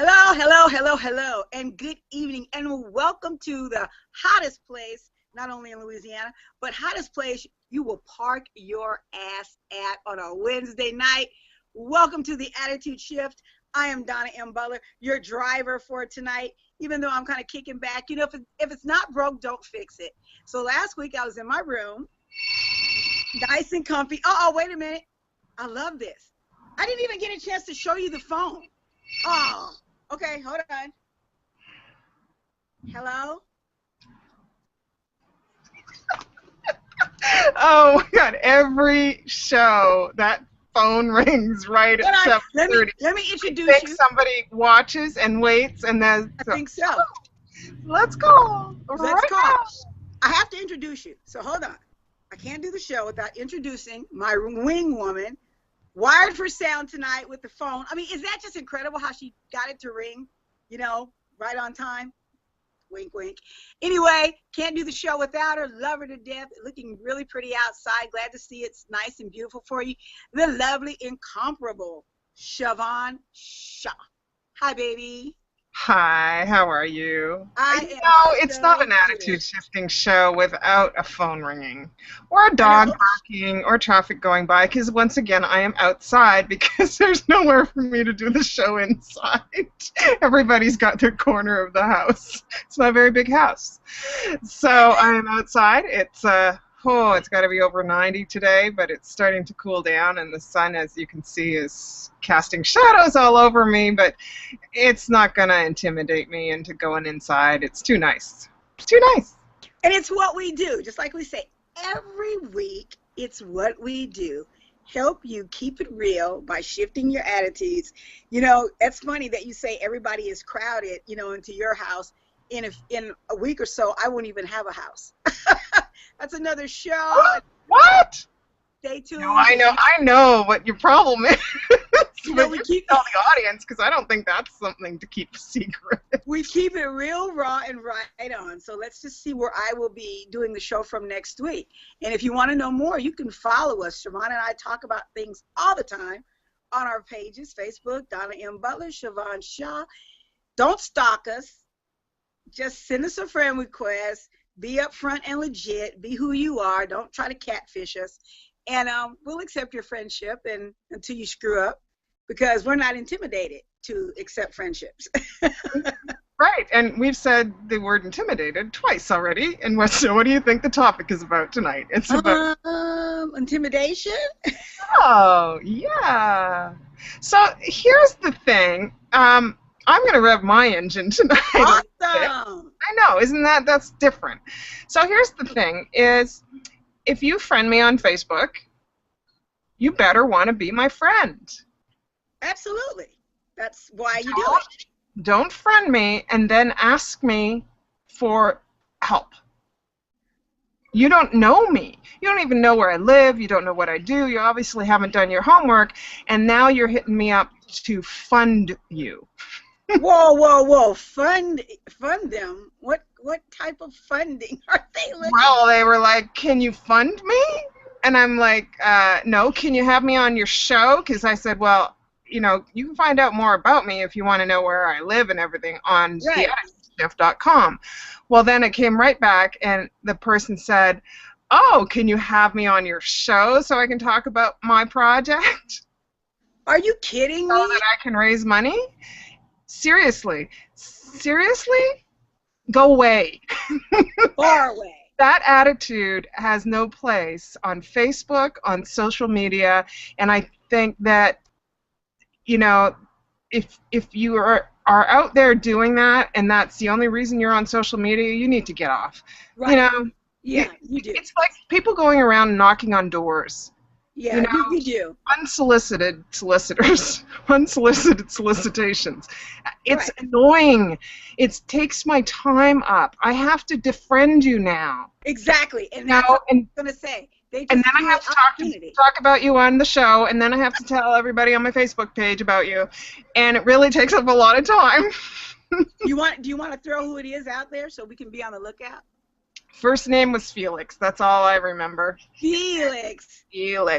Hello, hello, hello, hello, and good evening, and welcome to the hottest place, not only in Louisiana, but hottest place you will park your ass at on a Wednesday night. Welcome to the Attitude Shift. I am Donna M. Butler, your driver for tonight, even though I'm kind of kicking back. You know, if it's not broke, don't fix it. So last week I was in my room, nice and comfy. Oh, wait a minute. I love this. I didn't even get a chance to show you the phone. Oh, okay, hold on. Hello? Oh my God, every show that phone rings right at 7:30. Let me introduce I think you. somebody watches and waits and then I think so. Let's go. Let's call. I have to introduce you. So hold on. I can't do the show without introducing my wing woman, wired for sound tonight with the phone. I mean, is that just incredible how she got it to ring, you know, right on time? Wink, wink. Anyway, can't do the show without her. Love her to death. Looking really pretty outside. Glad to see it's nice and beautiful for you. The lovely, incomparable Siobhan Shaw. Hi, baby. Hi, how are you? It's so not an good. attitude shifting show without a phone ringing or a dog barking or traffic going by, because once again I am outside because there's nowhere for me to do the show inside. Everybody's got their corner of the house. It's not a very big house. So I am outside. It's got to be over 90 today, but it's starting to cool down, and the sun, as you can see, is casting shadows all over me, but it's not going to intimidate me into going inside. It's too nice. It's too nice. And it's what we do. Just like we say, every week, it's what we do. Help you keep it real by shifting your attitudes. You know, it's funny that you say everybody is crowded, you know, into your house. In a week or so, I won't even have a house. That's another show. What? Stay tuned. No, I know what your problem is. But we keep tell the audience, because I don't think that's something to keep a secret. We keep it real, raw, and right on. So let's just see where I will be doing the show from next week. And if you want to know more, you can follow us. Siobhan and I talk about things all the time on our pages, Facebook, Donna M. Butler, Siobhan Shaw. Don't stalk us. Just send us a friend request. Be upfront and legit. Be who you are. Don't try to catfish us. And we'll accept your friendship until you screw up, because we're not intimidated to accept friendships. Right. And we've said the word intimidated twice already. And what do you think the topic is about tonight? It's about intimidation. Oh, yeah. So here's the thing. I'm going to rev my engine tonight. Awesome. I know, that's different. So here's the thing is, if you friend me on Facebook, you better want to be my friend. Absolutely. That's why you do it. Don't friend me and then ask me for help. You don't know me. You don't even know where I live. You don't know what I do. You obviously haven't done your homework, and now you're hitting me up to fund you. Whoa! Fund them? What type of funding are they looking? Well, they were like, "Can you fund me?" And I'm like, "No. Can you have me on your show?" Because I said, "Well, you know, you can find out more about me if you want to know where I live and everything on theattitudeshift.com." Well, then it came right back, and the person said, "Oh, can you have me on your show so I can talk about my project?" Are you kidding me? So that I can raise money? Seriously? Go away. Far away. That attitude has no place on Facebook, on social media, and I think that, you know, if you are out there doing that and that's the only reason you're on social media, you need to get off. Right. You know? Yeah, you do. It's like people going around knocking on doors. Yeah, you know, you do. Unsolicited solicitors, unsolicited solicitations. It's annoying. It takes my time up. I have to defriend you now. Exactly, and that's what I'm going to say. And then I have to talk about you on the show, and then I have to tell everybody on my Facebook page about you, and it really takes up a lot of time. Do you want to throw who it is out there so we can be on the lookout? First name was Felix. That's all I remember. Felix.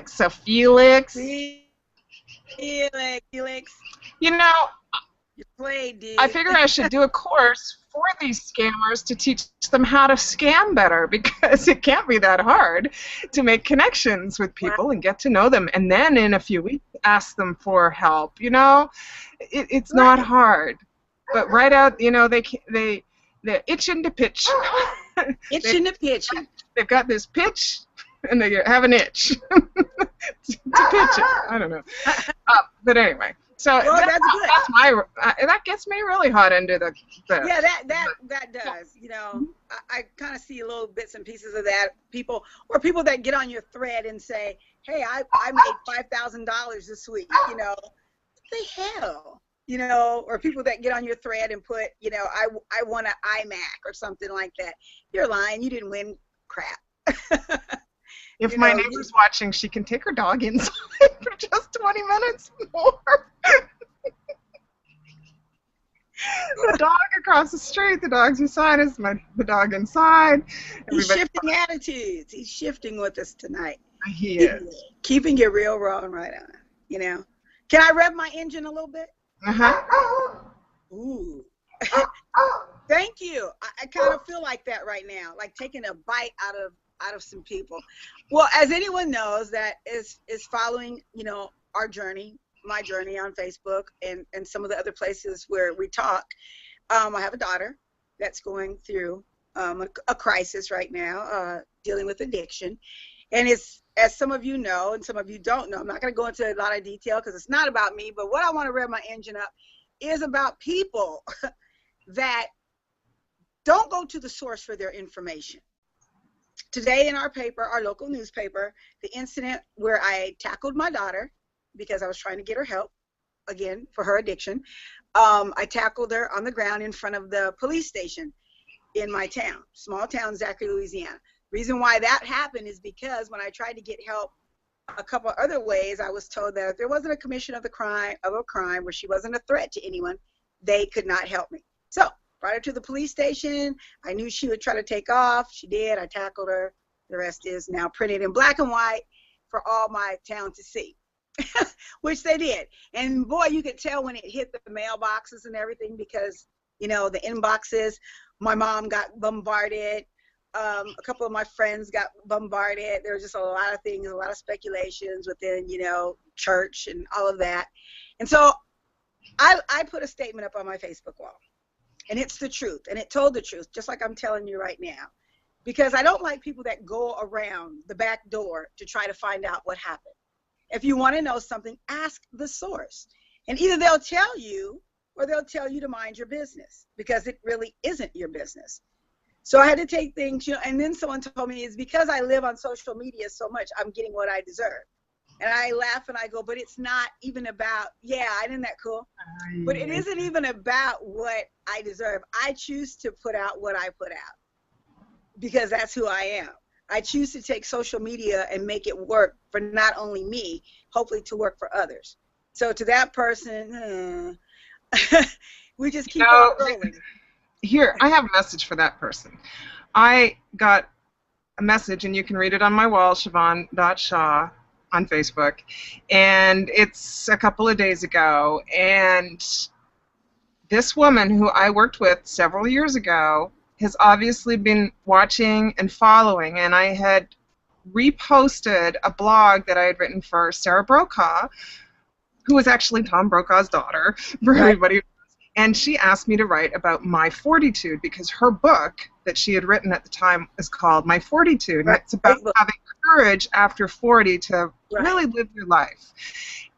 So Felix. Felix. You know, You played, I dude. figure I should do a course for these scammers to teach them how to scam better, because it can't be that hard to make connections with Wow. people and get to know them, and then in a few weeks ask them for help. You know, it's not Right. have but right out, you know, they're itching to pitch. Itching to pitching. They've got this pitch, and they have an itch to pitch it. I don't know, but anyway. So Well, that's good. that's my that gets me really hot into the Yeah, that does. You know, I kind of see little bits and pieces of that. People that get on your thread and say, "Hey, I made $5,000 this week." You know, what the hell? You know, or people that get on your thread and put, you know, I won an iMac or something like that. You're lying. You didn't win crap. If You my know, neighbor's watching, she can take her dog inside for just 20 minutes more. The dog across the street, the dog's beside us, the dog inside. He's shifting attitudes. He's shifting with us tonight. He is. Keeping it real raw and right on. You know. Can I rev my engine a little bit? Uh-huh. Ooh. Thank you. I kind of feel like that right now, like taking a bite out of some people. Well, as anyone knows that is following, you know, our journey, my journey on Facebook and some of the other places where we talk. I have a daughter that's going through a crisis right now, dealing with addiction. And it's, as some of you know and some of you don't know, I'm not going to go into a lot of detail because it's not about me, but what I want to rev my engine up is about people that don't go to the source for their information. Today in our paper, our local newspaper, the incident where I tackled my daughter because I was trying to get her help, again, for her addiction. I tackled her on the ground in front of the police station in my town, small town, Zachary, Louisiana. Reason why that happened is because when I tried to get help a couple other ways, I was told that if there wasn't a commission of a crime where she wasn't a threat to anyone, they could not help me. So brought her to the police station. I knew she would try to take off. She did. I tackled her. The rest is now printed in black and white for all my town to see, which they did. And boy, you could tell when it hit the mailboxes and everything because, you know, the inboxes, my mom got bombarded. A couple of my friends got bombarded. There was just a lot of things, a lot of speculations within, you know, church and all of that. And so I put a statement up on my Facebook wall. And it's the truth. And it told the truth, just like I'm telling you right now. Because I don't like people that go around the back door to try to find out what happened. If you want to know something, ask the source. And either they'll tell you or they'll tell you to mind your business because it really isn't your business. So I had to take things, you know, and then someone told me it's because I live on social media so much, I'm getting what I deserve. And I laugh and I go, but it's not even about, yeah, isn't that cool? But it isn't even about what I deserve. I choose to put out what I put out because that's who I am. I choose to take social media and make it work for not only me, hopefully to work for others. So to that person, we just keep on rolling. Here, I have a message for that person. I got a message, and you can read it on my wall, Siobhan.Shaw, on Facebook, and it's a couple of days ago, and this woman who I worked with several years ago has obviously been watching and following, and I had reposted a blog that I had written for Sarah Brokaw, who was actually Tom Brokaw's daughter, for everybody. And she asked me to write about my fortitude because her book that she had written at the time is called My Fortitude. And it's about having courage after 40 to really live your life.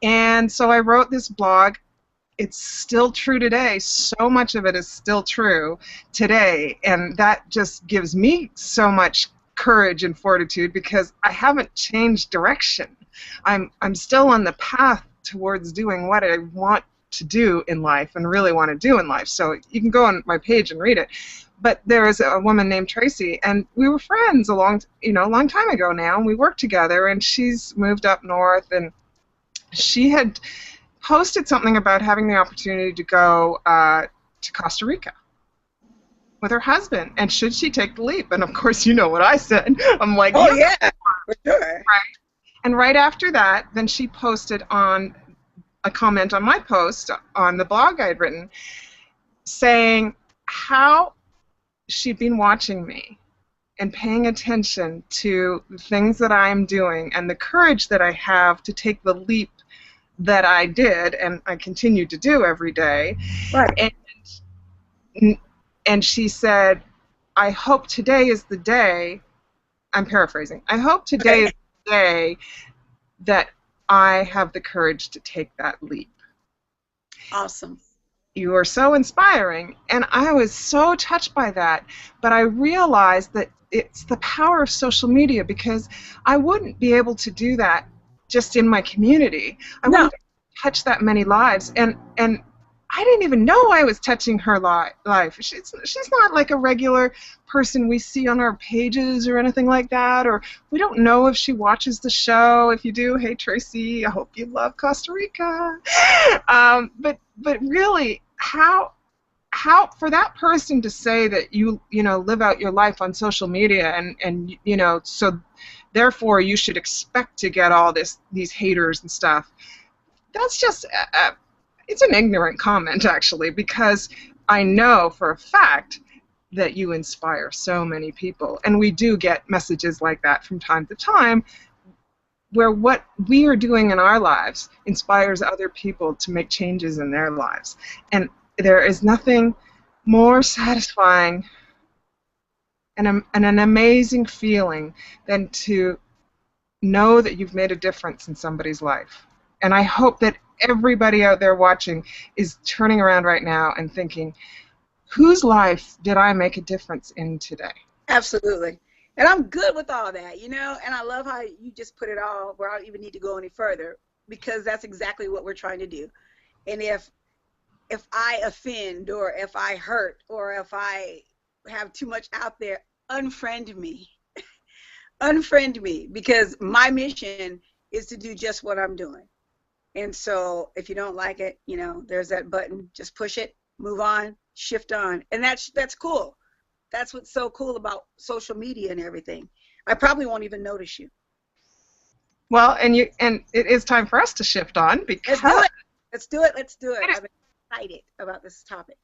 And so I wrote this blog. It's still true today. So much of it is still true today. And that just gives me so much courage and fortitude because I haven't changed direction. I'm still on the path towards doing what I want to do in life and really want to do in life. So you can go on my page and read it. But there is a woman named Tracy, and we were friends a long time ago now, and we worked together, and she's moved up north, and she had posted something about having the opportunity to go to Costa Rica with her husband, and should she take the leap? And of course, you know what I said. I'm like, oh yeah, for sure. Right. And right after that, then she posted on a comment on my post on the blog I'd written saying how she'd been watching me and paying attention to the things that I'm doing and the courage that I have to take the leap that I did and I continue to do every day. Right. And she said, I hope today is the day, I'm paraphrasing, I hope today is the day that I have the courage to take that leap. Awesome. You are so inspiring. And I was so touched by that. But I realized that it's the power of social media, because I wouldn't be able to do that just in my community. I No. wouldn't touch that many lives. And I didn't even know I was touching her life. She's not like a regular person we see on our pages or anything like that, or we don't know if she watches the show. If you do, hey Tracy, I hope you love Costa Rica. But really, how for that person to say that you live out your life on social media and so therefore you should expect to get all these haters and stuff. That's just it's an ignorant comment, actually, because I know for a fact that you inspire so many people. And we do get messages like that from time to time where what we are doing in our lives inspires other people to make changes in their lives. And there is nothing more satisfying and an amazing feeling than to know that you've made a difference in somebody's life. And I hope that everybody out there watching is turning around right now and thinking, whose life did I make a difference in today? Absolutely. And I'm good with all that, and I love how you just put it all where I don't even need to go any further, because that's exactly what we're trying to do. And if I offend, or if I hurt, or if I have too much out there, unfriend me. Unfriend me, because my mission is to do just what I'm doing. And so if you don't like it, there's that button. Just push it, move on, shift on. And that's cool. That's what's so cool about social media and everything. I probably won't even notice you. Well, and it is time for us to shift on, because Let's do it. I'm excited about this topic.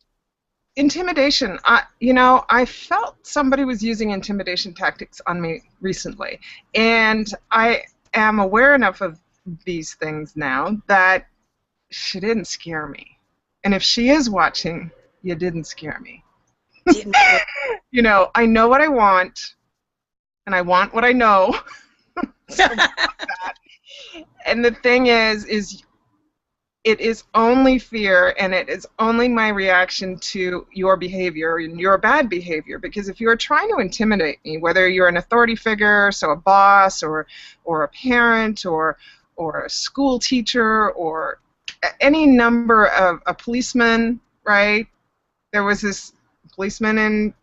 Intimidation. I felt somebody was using intimidation tactics on me recently, and I am aware enough of these things now that she didn't scare me. And if she is watching, you didn't scare me. I know what I want, and I want what I know. And the thing is it is only fear, and it is only my reaction to your behavior and your bad behavior. Because if you are trying to intimidate me, whether you're an authority figure, so a boss or a parent or a school teacher or any number of a policeman, right? There was this policeman in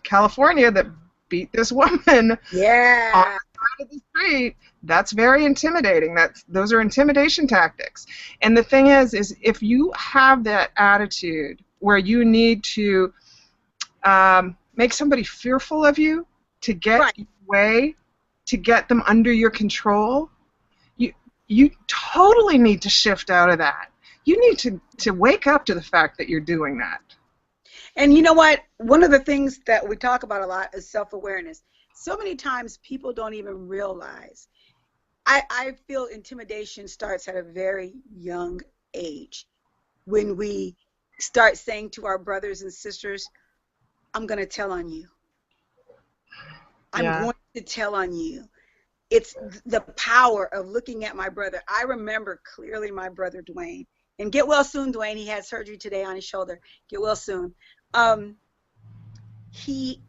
California that beat this woman on the side of the street. That's very intimidating. Those are intimidation tactics. And the thing is if you have that attitude where you need to make somebody fearful of you to get your way, to get them under your control, you totally need to shift out of that. You need to wake up to the fact that you're doing that. And you know what? One of the things that we talk about a lot is self-awareness. So many times people don't even realize. I feel intimidation starts at a very young age, when we start saying to our brothers and sisters, I'm going to tell on you. I'm going to tell on you. It's the power of looking at my brother. I remember clearly my brother Dwayne. And get well soon, Dwayne. He had surgery today on his shoulder. Get well soon. He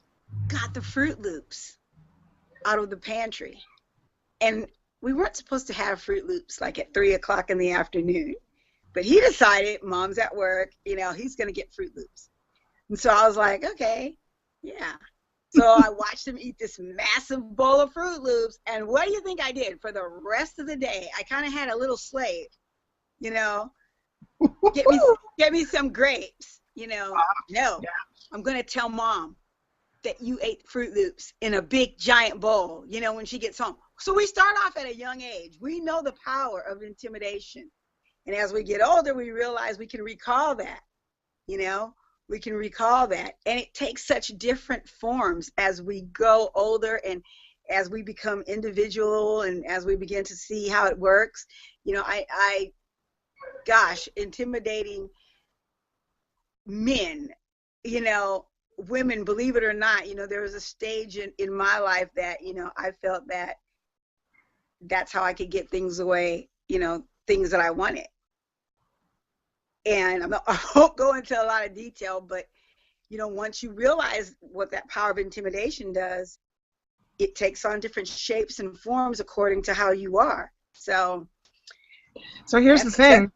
got the Fruit Loops out of the pantry. And we weren't supposed to have Fruit Loops like at 3 o'clock in the afternoon. But he decided, Mom's at work, he's going to get Fruit Loops. And so I was like, okay, yeah. So I watched him eat this massive bowl of Fruit Loops, and what do you think I did for the rest of the day? I kind of had a little slave, get me some grapes, No, I'm going to tell Mom that you ate Fruit Loops in a big giant bowl, when she gets home. So we start off at a young age. We know the power of intimidation. And as we get older, we realize we can recall that, you know, we can recall that. And it takes such different forms as we grow older and as we become individual and as we begin to see how it works. You know, gosh, intimidating men, you know, women, believe it or not, you know, there was a stage in my life that, you know, I felt that that's how I could get things away, you know, things that I wanted. And I won't go into a lot of detail, but, you know, once you realize what that power of intimidation does, it takes on different shapes and forms according to how you are. So here's the thing.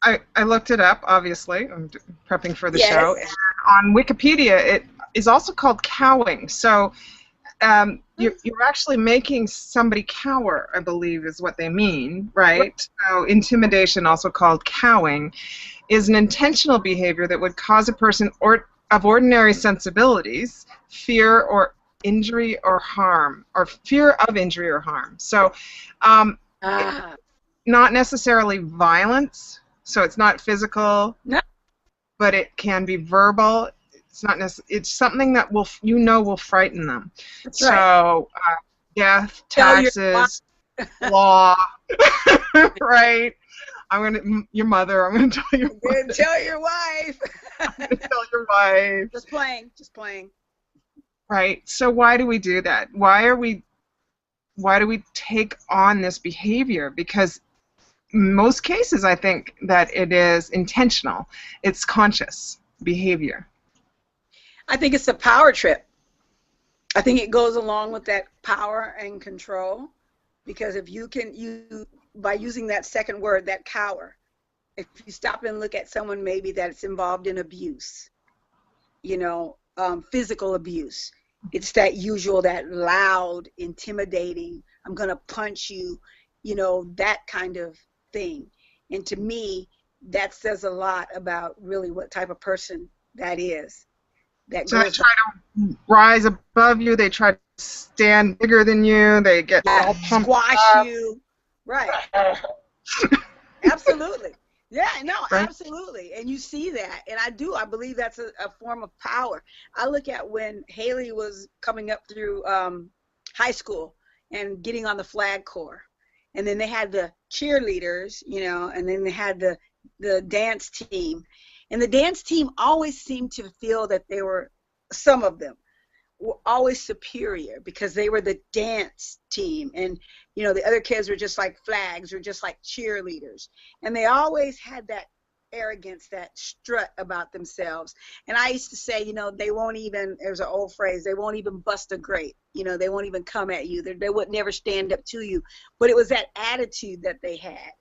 I looked it up, obviously. I'm prepping for the show. And on Wikipedia, it is also called cowing. So you're actually making somebody cower, I believe is what they mean, right? So intimidation, also called cowing, is an intentional behavior that would cause a person of ordinary sensibilities fear or injury or harm, or fear of injury or harm. So not necessarily violence, so it's not physical, but it can be verbal. It's not it's something that will frighten them. That's so death, taxes, law, right? Your mother. I'm gonna tell your mother. Tell your wife. I'm gonna tell your wife. Just playing. Right. So why do we do that? Why do we take on this behavior? Because in most cases, I think that it is intentional. It's conscious behavior. I think it's a power trip. I think it goes along with that power and control, because if you by using that second word, that cower, if you stop and look at someone maybe that's involved in abuse, you know, physical abuse, it's that usual, that loud, intimidating, I'm going to punch you, you know, that kind of thing. And to me, that says a lot about really what type of person that is. So they try to rise above you. They try to stand bigger than you. They get all pumped squash up. you. Right. Absolutely. Yeah, no, right. Absolutely. And you see that. And I believe that's a form of power. I look at when Haley was coming up through high school and getting on the flag corps. And then they had the cheerleaders, you know, and then they had the dance team. And the dance team always seemed to feel that some of them were always superior because they were the dance team. And, you know, the other kids were just like flags or just like cheerleaders. And they always had that arrogance, that strut about themselves. And I used to say, you know, they won't even, there's an old phrase, they won't even bust a grape. You know, they won't even come at you. They would never stand up to you. But it was that attitude that they had.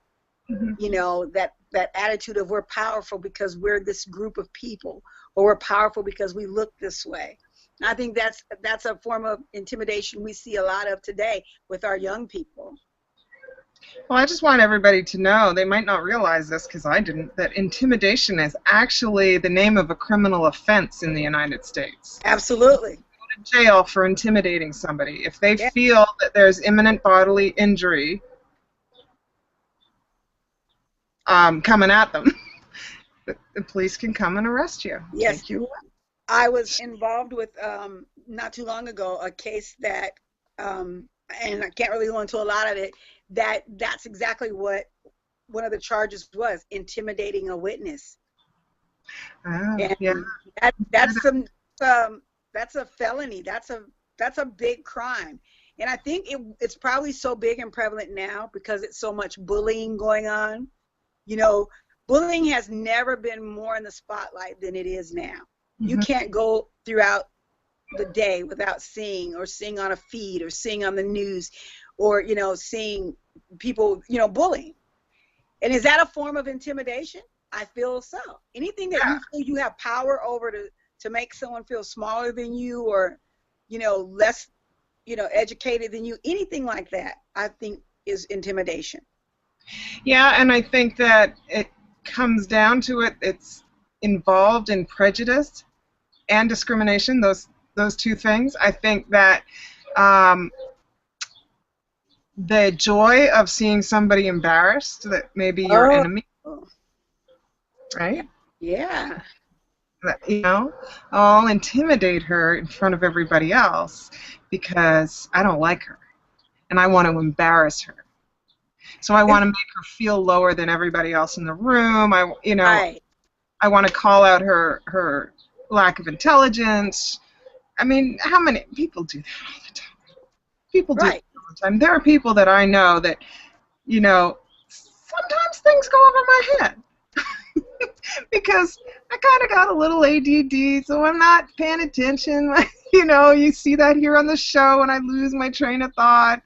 You know, that attitude of we're powerful because we're this group of people, or we're powerful because we look this way. And I think that's a form of intimidation we see a lot of today with our young people. Well, I just want everybody to know, they might not realize this because I didn't, that intimidation is actually the name of a criminal offense in the United States. Absolutely. Go to jail for intimidating somebody. If they feel that there's imminent bodily injury coming at them, the police can come and arrest you. Yes. Take you away. I was involved with, not too long ago, a case that, and I can't really go into a lot of it, that's exactly what one of the charges was, intimidating a witness. Oh, and yeah. That's a felony. That's a big crime. And I think it's probably so big and prevalent now because it's so much bullying going on. You know, bullying has never been more in the spotlight than it is now. Mm-hmm. You can't go throughout the day without seeing on a feed or seeing on the news or, you know, seeing people, you know, bullying. And is that a form of intimidation? I feel so. Anything that you feel you have power over to make someone feel smaller than you or, you know, less, you know, educated than you, anything like that, I think is intimidation. Yeah, and I think that it comes down to it's involved in prejudice and discrimination, those two things. I think that the joy of seeing somebody embarrassed, that maybe your enemy right? Yeah. You know, I'll intimidate her in front of everybody else because I don't like her and I want to embarrass her. So I want It's to make her feel lower than everybody else in the room. right. I want to call out her lack of intelligence. I mean, how many people do that all the time? People do that Right. all the time. There are people that I know that, sometimes things go over my head because I kind of got a little ADD, so I'm not paying attention. You see that here on the show when I lose my train of thought.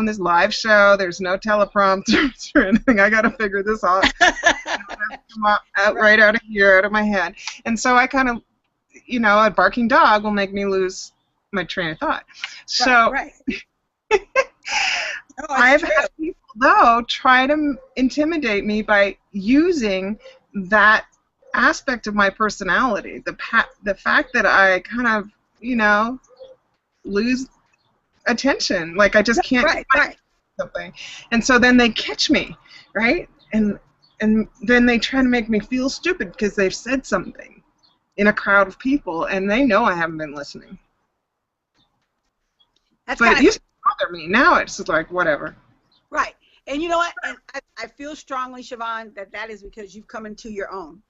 This live show, there's no teleprompters or anything. I got to figure this out. Right. Right out of here, out of my head. And so I kind of, a barking dog will make me lose my train of thought. Right. So Right. No, it's I've true. had people, though, try to intimidate me by using that aspect of my personality, the fact that I kind of, lose attention, like I just can't get Right. Right. something, and so then they catch me, right, and then they try to make me feel stupid because they've said something in a crowd of people, and they know I haven't been listening. That's But kind it of used to bother me. Now it's like whatever. right. And you know what? And I feel strongly, Siobhan, that is because you've come into your own.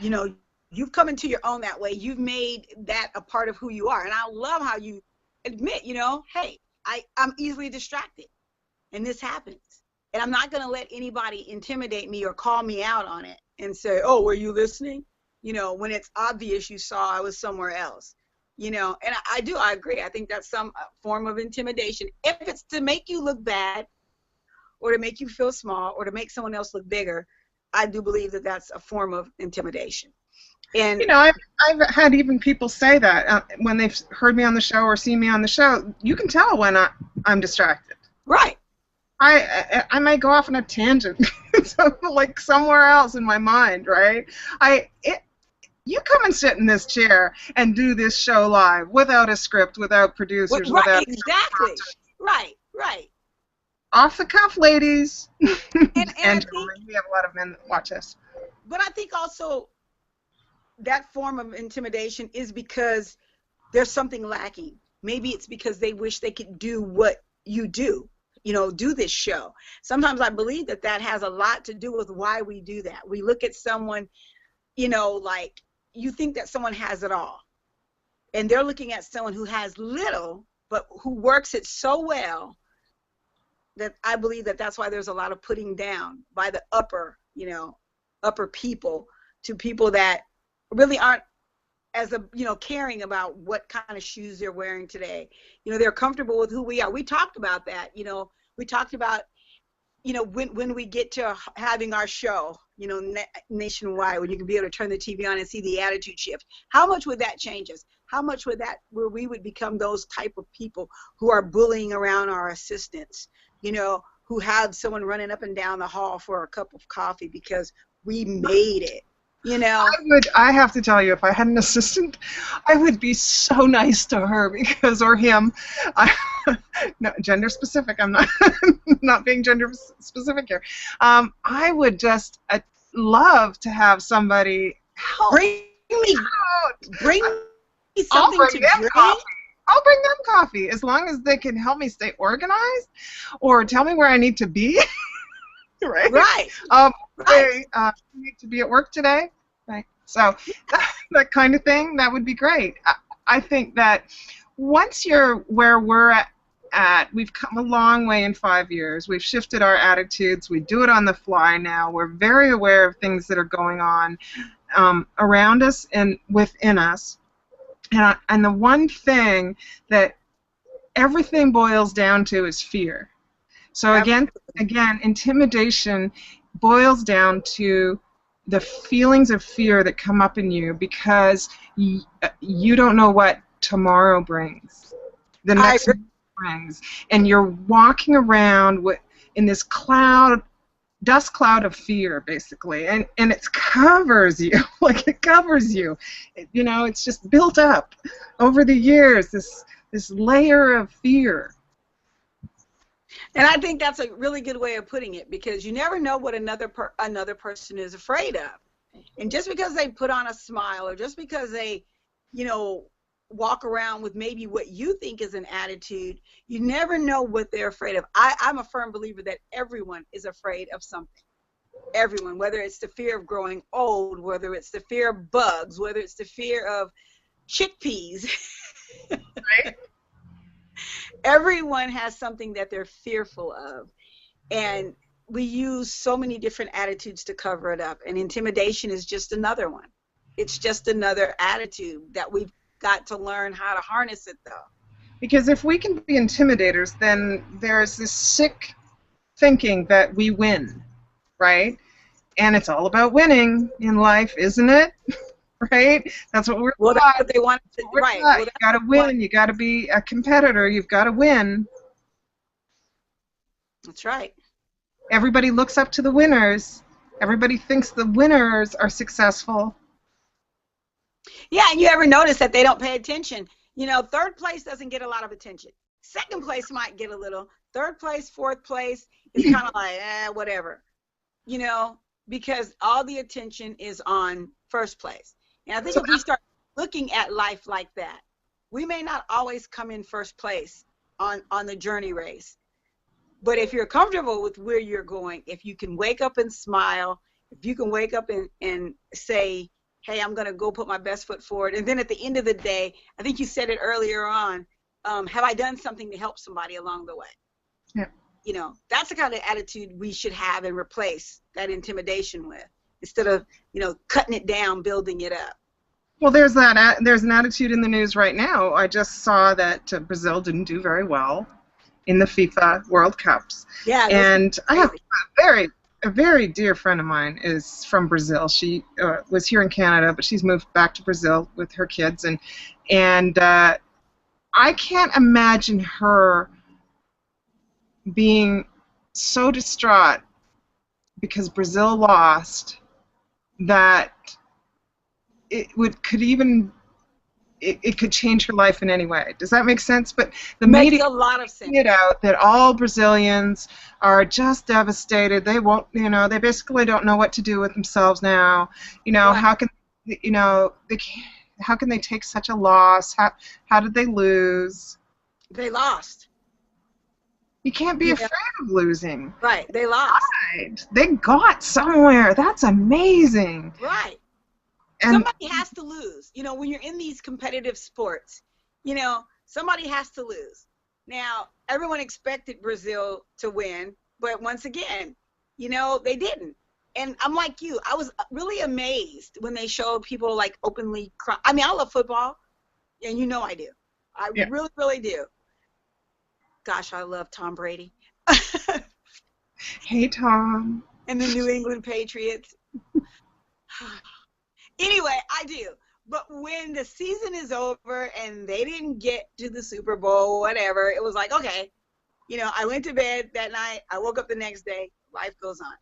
You know, you've come into your own that way. You've made that a part of who you are. And I love how you admit, hey, I'm easily distracted. And this happens. And I'm not going to let anybody intimidate me or call me out on it and say, oh, were you listening? When it's obvious you saw I was somewhere else. And I agree. I think that's some form of intimidation. If it's to make you look bad or to make you feel small or to make someone else look bigger, I do believe that that's a form of intimidation. And I've had even people say that when they've heard me on the show or seen me on the show. You can tell when I'm distracted. right. I may go off on a tangent, like somewhere else in my mind, right? You come and sit in this chair and do this show live without a script, without producers, Right, without exactly. Right, right. off the cuff, ladies And I and think, gentlemen. We have a lot of men that watch us. but I think also that form of intimidation is because there's something lacking. Maybe it's because they wish they could do what you do, do this show. Sometimes I believe that has a lot to do with why we do that. We look at someone, like you think that someone has it all. And they're looking at someone who has little, but who works it so well that I believe that's why there's a lot of putting down by the upper people to people that really aren't as caring about what kind of shoes they're wearing today. They're comfortable with who we are. We talked about that. We talked about, when we get to having our show, nationwide, when you can be able to turn the TV on and see the attitude shift. How much would that change us? How much would that, where we would become those type of people who are bullying around our assistants, who have someone running up and down the hall for a cup of coffee because we made it, I have to tell you, if I had an assistant, I would be so nice to her or him. No, gender specific. I'm not not being gender specific here. I would just love to have somebody help bring me out. bring me I'll something bring to them drink. coffee. I'll bring them coffee as long as they can help me stay organized or tell me where I need to be. Right. Right. Right. Right. You need to be at work today. Right. So that kind of thing, that would be great. I think that once you're where we're at, we've come a long way in 5 years. We've shifted our attitudes. We do it on the fly now. We're very aware of things that are going on around us and within us. And the one thing that everything boils down to is fear. So again, intimidation boils down to the feelings of fear that come up in you because you don't know what tomorrow brings, the next week brings, and you're walking around in this dust cloud of fear, basically, and it covers you, like it covers you. It's just built up over the years, this layer of fear. And I think that's a really good way of putting it, because you never know what another person is afraid of. And just because they put on a smile, or just because they, you know, walk around with maybe what you think is an attitude, you never know what they're afraid of. I'm a firm believer that everyone is afraid of something. Everyone, whether it's the fear of growing old, whether it's the fear of bugs, whether it's the fear of chickpeas. Right? Everyone has something that they're fearful of. And we use so many different attitudes to cover it up. And intimidation is just another one. It's just another attitude that we've got to learn how to harness it, though. Because if we can be intimidators, then there's this sick thinking that we win, right? And it's all about winning in life, isn't it? Right? That's what we're Well, taught. that's what they want to, right. Well, Well, you got to win. You got to be a competitor. You've got to win. that's right. Everybody looks up to the winners. Everybody thinks the winners are successful. Yeah, and you ever notice that they don't pay attention? You know, third place doesn't get a lot of attention. Second place might get a little. Third place, fourth place is kind of like, whatever. You know, because all the attention is on first place. And I think if we start looking at life like that, we may not always come in first place on the journey race. But if you're comfortable with where you're going, if you can wake up and smile, if you can wake up and say, hey, I'm going to go put my best foot forward. And then at the end of the day, I think you said it earlier on, have I done something to help somebody along the way? Yeah. You know, that's the kind of attitude we should have and replace that intimidation with, instead of, you know, cutting it down, building it up. Well, there's that. There's an attitude in the news right now. I just saw that Brazil didn't do very well in the FIFA World Cups. Yeah. And I have a very dear friend of mine is from Brazil. She was here in Canada, but she's moved back to Brazil with her kids, and I can't imagine her being so distraught because Brazil lost that it could change her life in any way. Does that make sense? But the media makes a lot of sense. It out that all Brazilians are just devastated. They won't, you know, they basically don't know what to do with themselves now. You know, Right. how can they take such a loss? How did they lose? They lost. You can't be afraid of losing. Right. They lost. Right. They got somewhere. That's amazing. Right. And somebody has to lose. You know, when you're in these competitive sports, you know, somebody has to lose. Now, everyone expected Brazil to win, but once again, you know, they didn't. And I'm like you. I was really amazed when they showed people like openly crying. I mean, I love football, and you know I do. I really, really do. Gosh, I love Tom Brady. Hey, Tom. And the New England Patriots. Anyway, I do. But when the season is over and they didn't get to the Super Bowl, whatever, it was like, okay, you know, I went to bed that night. I woke up the next day. Life goes on.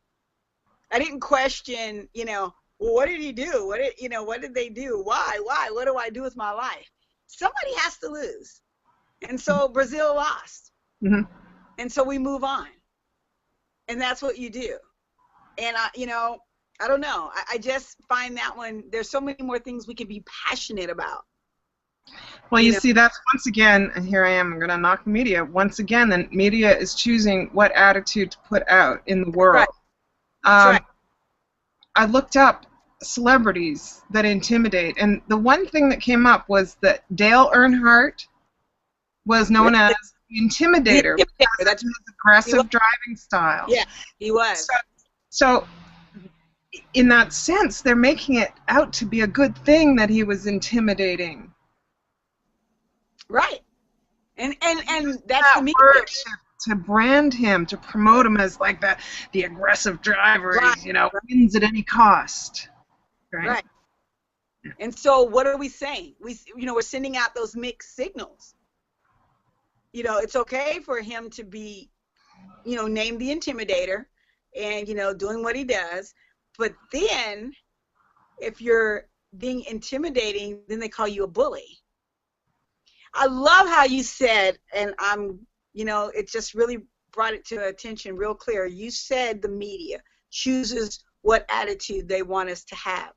I didn't question, you know, well, what did he do? What did they do? Why? What do I do with my life? Somebody has to lose. And so Brazil lost. Mm-hmm. And so we move on. And that's what you do. And, you know, I don't know. I just find that one, there's so many more things we can be passionate about. Well, you see, that's once again, and here I am, I'm going to knock the media. Once again, the media is choosing what attitude to put out in the world. Right. I looked up celebrities that intimidate, and the one thing that came up was that Dale Earnhardt was known as the Intimidator because of his aggressive driving style. Yeah, he was. So, in that sense, they're making it out to be a good thing that he was intimidating. Right. And that's that the media. Word to brand him, to promote him as like the aggressive driver, Right. you know, wins at any cost. Right. And so what are we saying? We're sending out those mixed signals. You know, it's okay for him to be, you know, named the Intimidator and, you know, doing what he does. But then if you're being intimidating, then they call you a bully. I love how you said, and you know, it just really brought it to attention real clear. You said the media chooses what attitude they want us to have.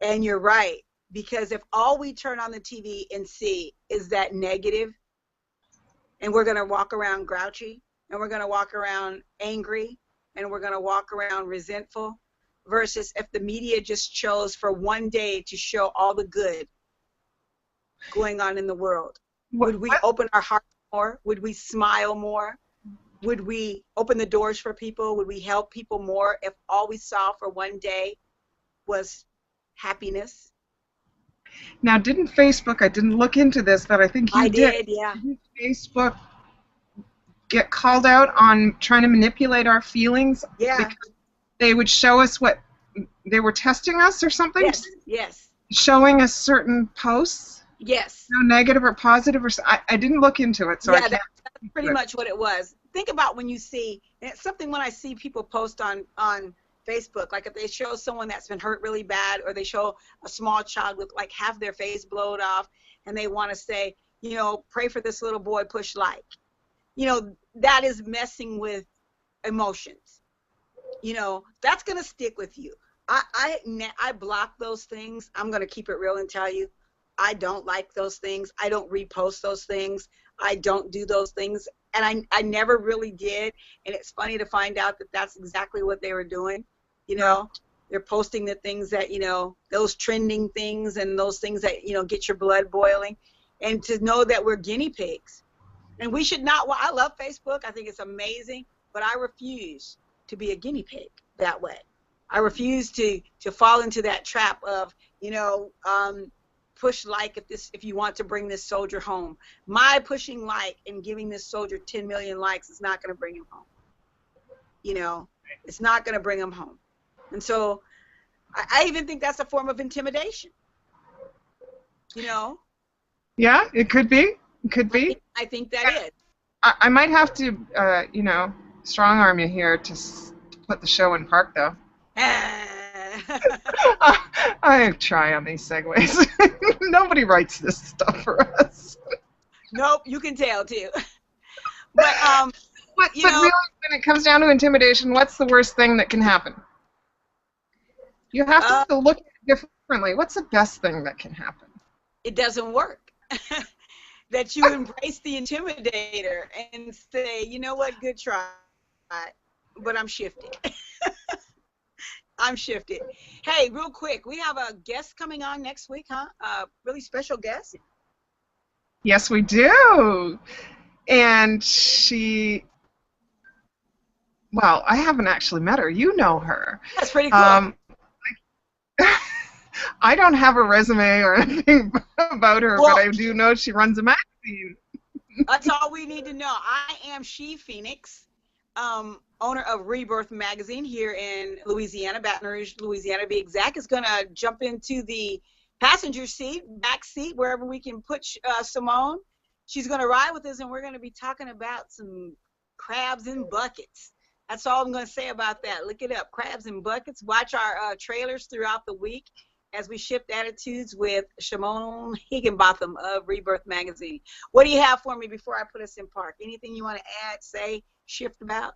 And you're right, because if all we turn on the TV and see is that negative, and we're going to walk around grouchy, and we're going to walk around angry, and we're going to walk around resentful, versus if the media just chose for one day to show all the good going on in the world, would we open our hearts more? Would we smile more? Would we open the doors for people? Would we help people more if all we saw for one day was happiness? Now, didn't Facebook, I didn't look into this, but I think you I did. did, yeah. Didn't Facebook get called out on trying to manipulate our feelings? Yeah. Because they would show us what they were testing us or something? Yes, yes. Showing us certain posts? Yes. No, negative or positive, or I didn't look into it, so I Yeah, can't. that's pretty much what it was. Think about when you see, and it's something when I see people post on Facebook, like if they show someone that's been hurt really bad, or they show a small child with like half their face blowed off, and they want to say, you know, pray for this little boy, push like. You know, that is messing with emotions. You know, that's going to stick with you. I block those things. I'm going to keep it real and tell you, I don't like those things. I don't repost those things. I don't do those things. And I never really did. And it's funny to find out that that's exactly what they were doing. You know, they're posting the things that, you know, those trending things and those things that, you know, get your blood boiling. And to know that we're guinea pigs. And we should not, well, I love Facebook. I think it's amazing. But I refuse to be a guinea pig that way. I refuse to fall into that trap of, you know, push like if you want to bring this soldier home. My pushing like and giving this soldier 10 million likes is not going to bring him home. You know, it's not going to bring him home. And so I even think that's a form of intimidation. You know? Yeah, it could be. It could be. I think that is. I might have to, you know, strong arm you here to put the show in park, though. I try on these segues. Nobody writes this stuff for us. Nope, you can tell too. But but really, when it comes down to intimidation, what's the worst thing that can happen? You have to look at it differently. What's the best thing that can happen? It doesn't work. That you embrace the intimidator and say, you know what, good try, but I'm shifted. I'm shifted. Hey, real quick, we have a guest coming on next week, huh? A really special guest. Yes, we do. And she, well, I haven't actually met her. You know her. That's pretty cool. I don't have a resume or anything about her, Well, but I do know she runs a magazine. That's all we need to know. I am She Phoenix, owner of Rebirth Magazine here in Louisiana, Baton Rouge, Louisiana to be exact. Is going to jump into the passenger seat, back seat, wherever we can put Simone. She's going to ride with us, and we're going to be talking about some crabs in buckets. That's all I'm going to say about that. Look it up, crabs in buckets. Watch our trailers throughout the week as we shift attitudes with Simone Higginbotham of Rebirth Magazine. What do you have for me before I put us in park? Anything you want to add, say, shift about?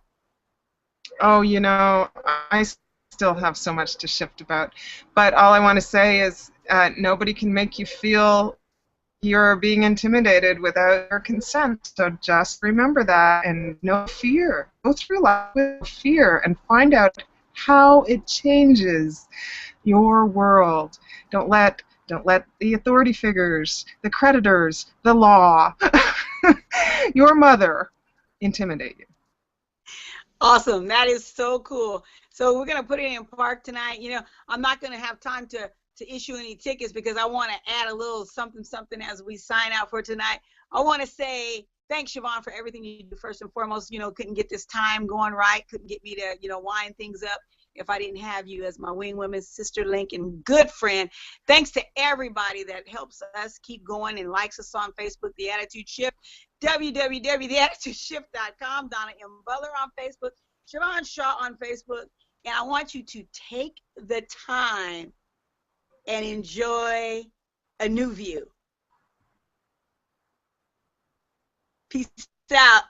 Oh, you know, I still have so much to shift about. But all I want to say is nobody can make you feel you're being intimidated without your consent. So just remember that, and no fear. Go through life with fear and find out how it changes your world. Don't let the authority figures, the creditors, the law, your mother intimidate you. Awesome. That is so cool. So we're going to put it in park tonight. You know, I'm not going to have time to issue any tickets because I want to add a little something as we sign out for tonight. I want to say thanks, Siobhan, for everything you do. First and foremost, you know, couldn't get this time going right, couldn't get me to, you know, wind things up if I didn't have you as my wing woman, sister link, and good friend. Thanks to everybody that helps us keep going and likes us on Facebook, The Attitude Shift, www.theattitudeshift.com, Donna M. Butler on Facebook, Siobhan Shaw on Facebook, and I want you to take the time and enjoy a new view. Peace out.